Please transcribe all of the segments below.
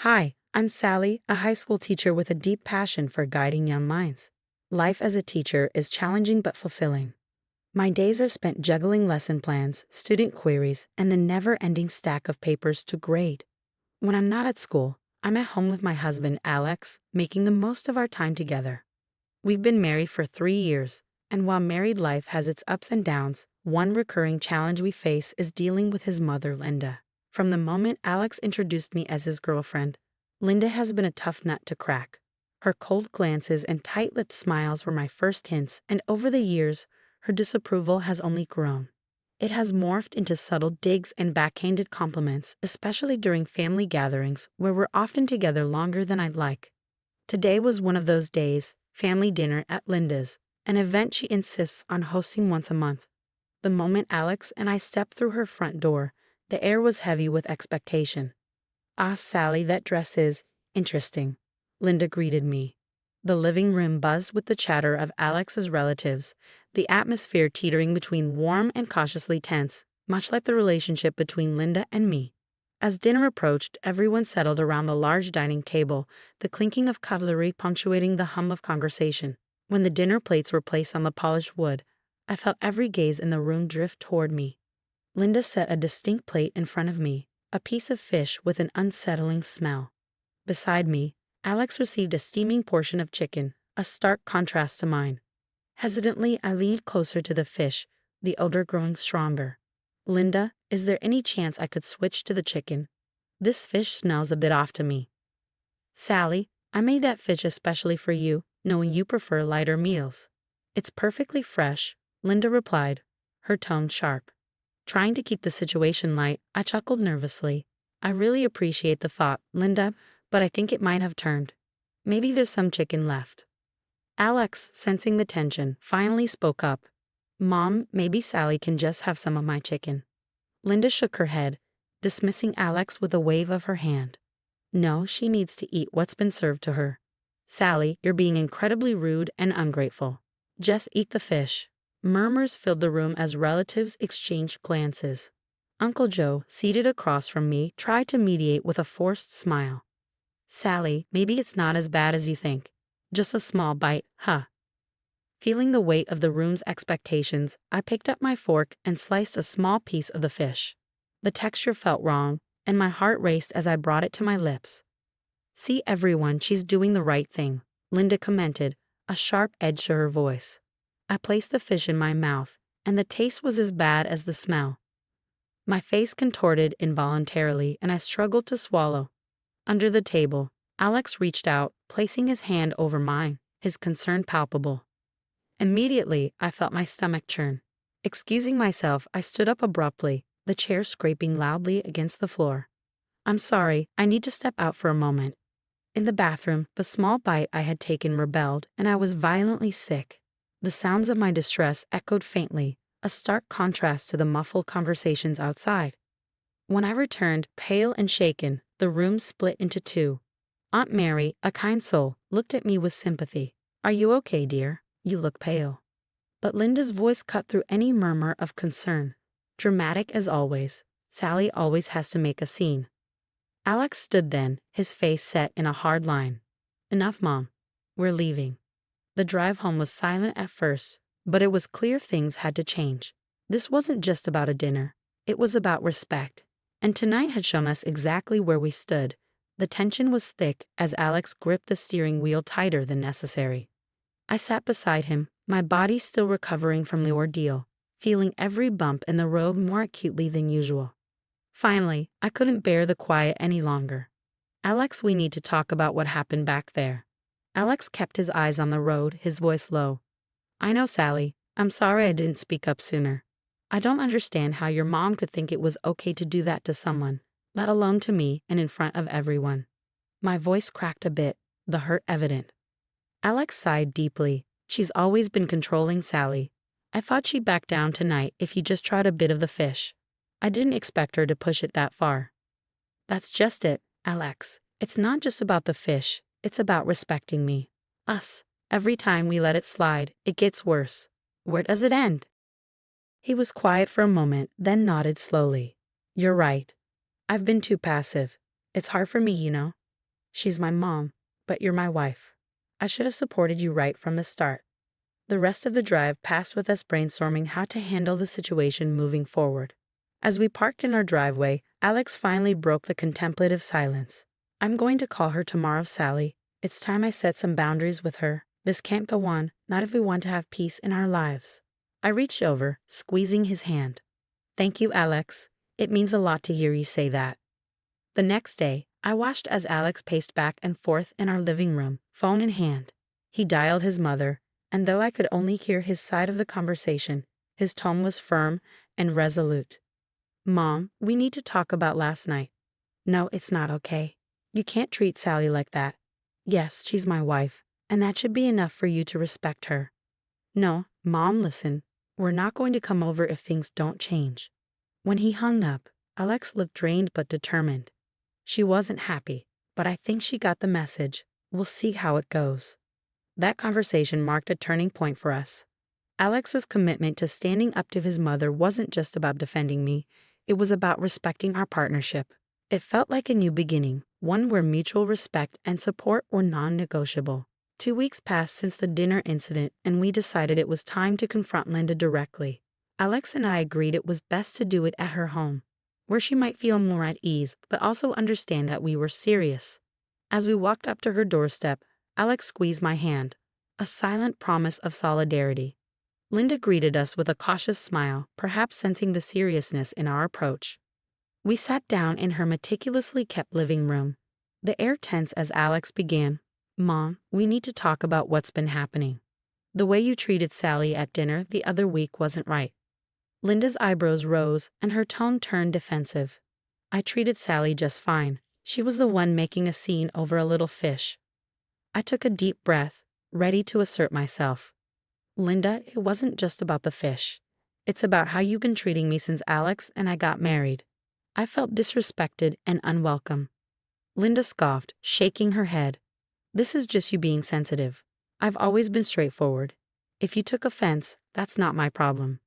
Hi, I'm Sally, a high school teacher with a deep passion for guiding young minds. Life as a teacher is challenging but fulfilling. My days are spent juggling lesson plans, student queries, and the never-ending stack of papers to grade. When I'm not at school, I'm at home with my husband, Alex, making the most of our time together. We've been married for 3 years, and while married life has its ups and downs, one recurring challenge we face is dealing with his mother, Linda. From the moment Alex introduced me as his girlfriend, Linda has been a tough nut to crack. Her cold glances and tight-lipped smiles were my first hints, and over the years, her disapproval has only grown. It has morphed into subtle digs and backhanded compliments, especially during family gatherings where we're often together longer than I'd like. Today was one of those days, family dinner at Linda's, an event she insists on hosting once a month. The moment Alex and I stepped through her front door, the air was heavy with expectation. "Ah, Sally, that dress is interesting," Linda greeted me. The living room buzzed with the chatter of Alex's relatives, the atmosphere teetering between warm and cautiously tense, much like the relationship between Linda and me. As dinner approached, everyone settled around the large dining table, the clinking of cutlery punctuating the hum of conversation. When the dinner plates were placed on the polished wood, I felt every gaze in the room drift toward me. Linda set a distinct plate in front of me, a piece of fish with an unsettling smell. Beside me, Alex received a steaming portion of chicken, a stark contrast to mine. Hesitantly, I leaned closer to the fish, the odor growing stronger. "Linda, is there any chance I could switch to the chicken? This fish smells a bit off to me." "Sally, I made that fish especially for you, knowing you prefer lighter meals." "It's perfectly fresh," Linda replied, her tone sharp. Trying to keep the situation light, I chuckled nervously. "I really appreciate the thought, Linda, but I think it might have turned. Maybe there's some chicken left." Alex, sensing the tension, finally spoke up. "Mom, maybe Sally can just have some of my chicken." Linda shook her head, dismissing Alex with a wave of her hand. "No, she needs to eat what's been served to her." "Sally, you're being incredibly rude and ungrateful. Just eat the fish." Murmurs filled the room as relatives exchanged glances. Uncle Joe, seated across from me, tried to mediate with a forced smile. "Sally, maybe it's not as bad as you think. Just a small bite, huh?" Feeling the weight of the room's expectations, I picked up my fork and sliced a small piece of the fish. The texture felt wrong, and my heart raced as I brought it to my lips. "See everyone, she's doing the right thing," Linda commented, a sharp edge to her voice. I placed the fish in my mouth, and the taste was as bad as the smell. My face contorted involuntarily, and I struggled to swallow. Under the table, Alex reached out, placing his hand over mine, his concern palpable. Immediately, I felt my stomach churn. Excusing myself, I stood up abruptly, the chair scraping loudly against the floor. "I'm sorry, I need to step out for a moment." In the bathroom, the small bite I had taken rebelled, and I was violently sick. The sounds of my distress echoed faintly, a stark contrast to the muffled conversations outside. When I returned, pale and shaken, the room split into two. Aunt Mary, a kind soul, looked at me with sympathy. "Are you okay, dear? You look pale." But Linda's voice cut through any murmur of concern. Dramatic as always, Sally always has to make a scene. Alex stood then, his face set in a hard line. "Enough, Mom. We're leaving." The drive home was silent at first, but it was clear things had to change. This wasn't just about a dinner. It was about respect. And tonight had shown us exactly where we stood. The tension was thick as Alex gripped the steering wheel tighter than necessary. I sat beside him, my body still recovering from the ordeal, feeling every bump in the road more acutely than usual. Finally, I couldn't bear the quiet any longer. "Alex, we need to talk about what happened back there." Alex kept his eyes on the road, his voice low. "I know, Sally. I'm sorry I didn't speak up sooner. I don't understand how your mom could think it was okay to do that to someone, let alone to me and in front of everyone." My voice cracked a bit, the hurt evident. Alex sighed deeply. "She's always been controlling, Sally. I thought she'd back down tonight if you just tried a bit of the fish. I didn't expect her to push it that far." "That's just it, Alex. It's not just about the fish. It's about respecting me. Us. Every time we let it slide, it gets worse. Where does it end?" He was quiet for a moment, then nodded slowly. "You're right. I've been too passive. It's hard for me, you know. She's my mom, but you're my wife. I should have supported you right from the start. The rest of the drive passed with us brainstorming how to handle the situation moving forward. As we parked in our driveway, Alex finally broke the contemplative silence. I'm going to call her tomorrow, Sally. It's time I set some boundaries with her. This can't go on, not if we want to have peace in our lives. I reached over, squeezing his hand. Thank you, Alex. It means a lot to hear you say that. The next day, I watched as Alex paced back and forth in our living room, phone in hand. He dialed his mother, and though I could only hear his side of the conversation, his tone was firm and resolute. Mom, we need to talk about last night. No, it's not okay. You can't treat Sally like that. Yes, she's my wife, and that should be enough for you to respect her. No, Mom, listen. We're not going to come over if things don't change. When he hung up, Alex looked drained but determined. She wasn't happy, but I think she got the message. We'll see how it goes. That conversation marked a turning point for us. Alex's commitment to standing up to his mother wasn't just about defending me, it was about respecting our partnership. It felt like a new beginning, one where mutual respect and support were non-negotiable. 2 weeks passed since the dinner incident, and we decided it was time to confront Linda directly. Alex and I agreed it was best to do it at her home, where she might feel more at ease, but also understand that we were serious. As we walked up to her doorstep, Alex squeezed my hand, a silent promise of solidarity. Linda greeted us with a cautious smile, perhaps sensing the seriousness in our approach. We sat down in her meticulously kept living room, the air tense as Alex began. Mom, we need to talk about what's been happening. The way you treated Sally at dinner the other week wasn't right. Linda's eyebrows rose and her tone turned defensive. I treated Sally just fine. She was the one making a scene over a little fish. I took a deep breath, ready to assert myself. Linda, it wasn't just about the fish. It's about how you've been treating me since Alex and I got married. I felt disrespected and unwelcome. Linda scoffed, shaking her head. This is just you being sensitive. I've always been straightforward. If you took offense, that's not my problem.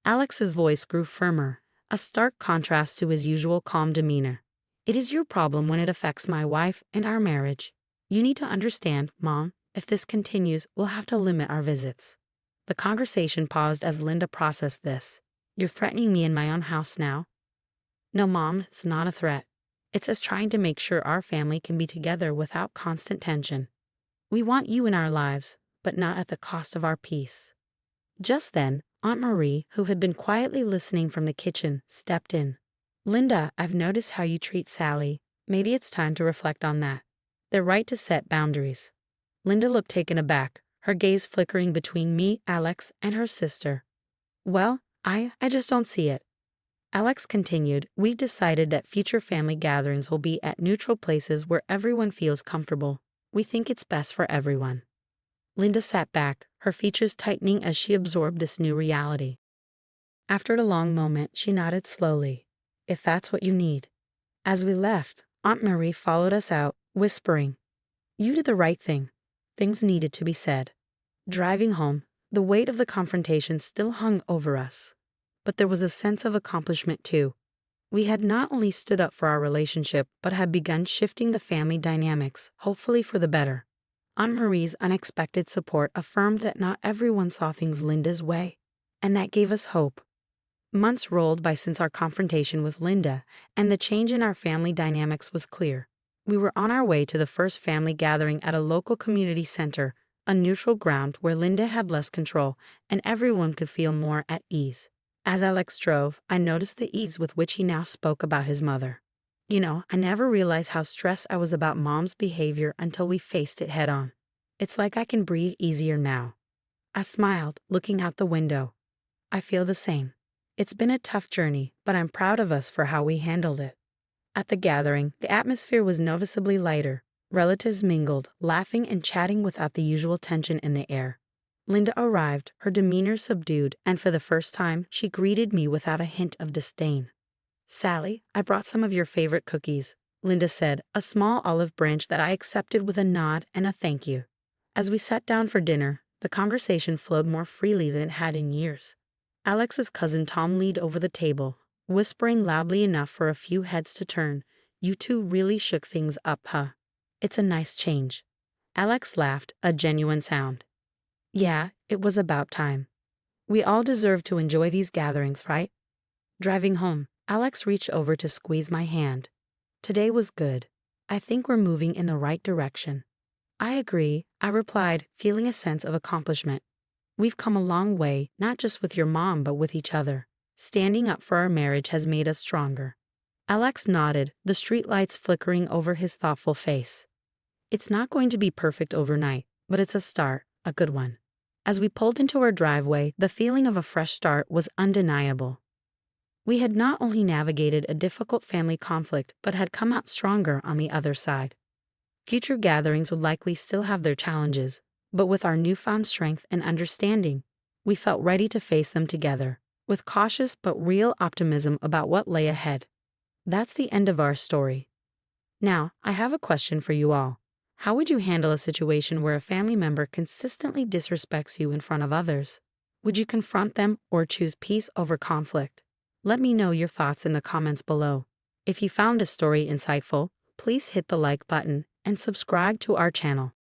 Alex's voice grew firmer, a stark contrast to his usual calm demeanor. It is your problem when it affects my wife and our marriage. You need to understand, Mom, if this continues, we'll have to limit our visits. The conversation paused as Linda processed this. You're threatening me in my own house now? No, Mom, it's not a threat. It's us trying to make sure our family can be together without constant tension. We want you in our lives, but not at the cost of our peace. Just then, Aunt Marie, who had been quietly listening from the kitchen, stepped in. Linda, I've noticed how you treat Sally. Maybe it's time to reflect on that. They're right to set boundaries. Linda looked taken aback, her gaze flickering between me, Alex, and her sister. Well, I just don't see it. Alex continued, we've decided that future family gatherings will be at neutral places where everyone feels comfortable. We think it's best for everyone. Linda sat back, her features tightening as she absorbed this new reality. After a long moment, she nodded slowly. If that's what you need. As we left, Aunt Marie followed us out, whispering, You did the right thing. Things needed to be said. Driving home, the weight of the confrontation still hung over us. But there was a sense of accomplishment too. We had not only stood up for our relationship, but had begun shifting the family dynamics, hopefully for the better. Aunt Marie's unexpected support affirmed that not everyone saw things Linda's way, and that gave us hope. Months rolled by since our confrontation with Linda, and the change in our family dynamics was clear. We were on our way to the first family gathering at a local community center, a neutral ground where Linda had less control, and everyone could feel more at ease. As Alex drove, I noticed the ease with which he now spoke about his mother. I never realized how stressed I was about Mom's behavior until we faced it head on. It's like I can breathe easier now. I smiled, looking out the window. I feel the same. It's been a tough journey, but I'm proud of us for how we handled it. At the gathering, the atmosphere was noticeably lighter. Relatives mingled, laughing and chatting without the usual tension in the air. Linda arrived, her demeanor subdued, and for the first time, she greeted me without a hint of disdain. Sally, I brought some of your favorite cookies, Linda said, a small olive branch that I accepted with a nod and a thank you. As we sat down for dinner, the conversation flowed more freely than it had in years. Alex's cousin Tom leaned over the table, whispering loudly enough for a few heads to turn. You two really shook things up, huh? It's a nice change. Alex laughed, a genuine sound. Yeah, it was about time. We all deserve to enjoy these gatherings, right? Driving home, Alex reached over to squeeze my hand. Today was good. I think we're moving in the right direction. I agree, I replied, feeling a sense of accomplishment. We've come a long way, not just with your mom, but with each other. Standing up for our marriage has made us stronger. Alex nodded, the streetlights flickering over his thoughtful face. It's not going to be perfect overnight, but it's a start, a good one. As we pulled into our driveway, the feeling of a fresh start was undeniable. We had not only navigated a difficult family conflict, but had come out stronger on the other side. Future gatherings would likely still have their challenges, but with our newfound strength and understanding, we felt ready to face them together, with cautious but real optimism about what lay ahead. That's the end of our story. Now, I have a question for you all. How would you handle a situation where a family member consistently disrespects you in front of others? Would you confront them or choose peace over conflict? Let me know your thoughts in the comments below. If you found this story insightful, please hit the like button and subscribe to our channel.